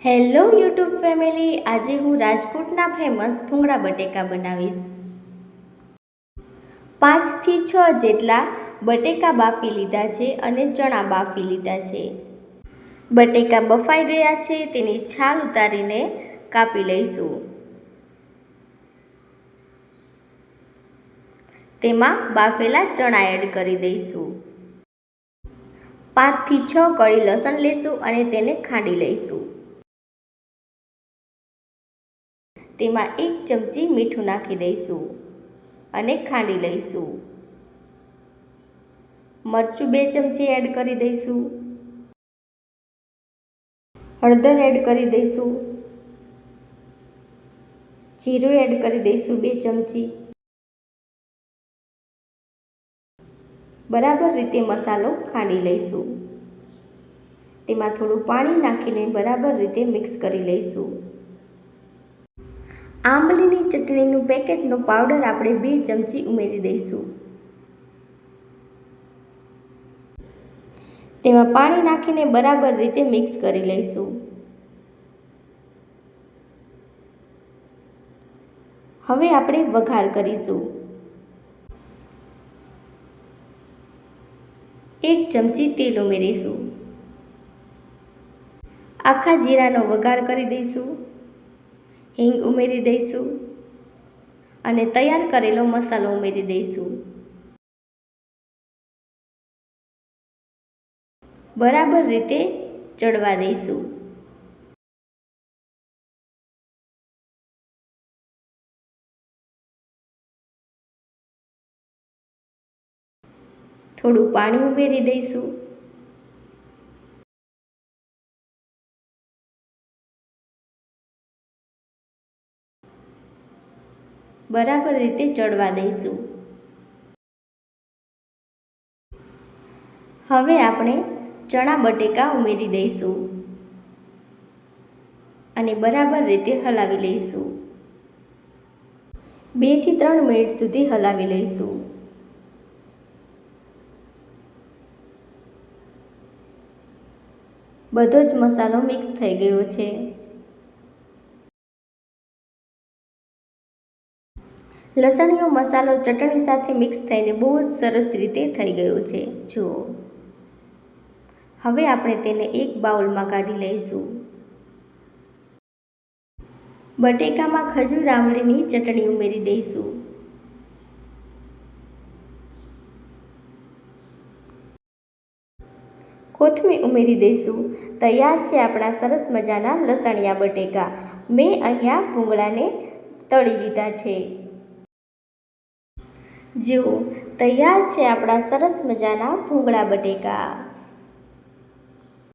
Hello YouTube family, આજે હું રાજકોટના ફેમસ ભૂંગળા બટેકા બનાવીશ। 5 થી 6 જેટલા બટેકા બાફી લીધા છે અને ચણા બાફી લીધા છે। બટેકા બફાઈ ગયા છે, તેની છાલ ઉતારીને કાપી લઈશું। તેમાં બાફેલા ચણા એડ કરી દઈશું। 5 થી 6 કળી લસણ લઈશું અને તેને ખાંડી લઈશું। તેમાં 1 ચમચી મીઠું નાખી દઈશું અને ખાંડી લઈશું। મરચું 2 ચમચી એડ કરી દઈશું। હળદર એડ કરી દઈશું। જીરું એડ કરી દઈશું 2 ચમચી। બરાબર રીતે મસાલો ખાંડી લઈશું। તેમાં થોડું પાણી નાખીને બરાબર રીતે મિક્સ કરી લઈશું। આંબલીની ચટણીનું પેકેટનો પાવડર આપણે 2 ચમચી ઉમેરી દઈશું। તેમાં પાણી નાખીને બરાબર રીતે મિક્સ કરી લઈશું। હવે આપણે વઘાર કરીશું। 1 ચમચી તેલ ઉમેરીશું। આખા જીરાનો વઘાર કરી દઈશું। હિંગ ઉમેરી દઈશું અને તૈયાર કરેલો મસાલો ઉમેરી દઈશું। બરાબર રીતે ચડવા દઈશું। થોડું પાણી ઉમેરી દઈશું। બરાબર રીતે ચડવા દઈશું। હવે આપણે ચણા બટેકા ઉમેરી દઈશું અને બરાબર રીતે હલાવી લઈશું। 2 થી 3 મિનિટ સુધી હલાવી લઈશું। બધો જ મસાલો મિક્સ થઈ ગયો છે। લસણીયો મસાલો ચટણી સાથે મિક્સ થઈને બહુ જ સરસ રીતે થઈ ગયો છે। જુઓ, હવે આપણે તેને એક બાઉલમાં કાઢી લઈશું। બટેકામાં ખજૂર આમલીની ચટણી ઉમેરી દઈશું। કોથમીર ઉમેરી દઈશું। તૈયાર છે આપણા સરસ મજાના લસણિયા બટેકા। મેં અહીંયા ભૂંગળાને તળી લીધા છે। જુઓ, તૈયાર છે આપણા સરસ મજાના ભૂંગળા બટેકા।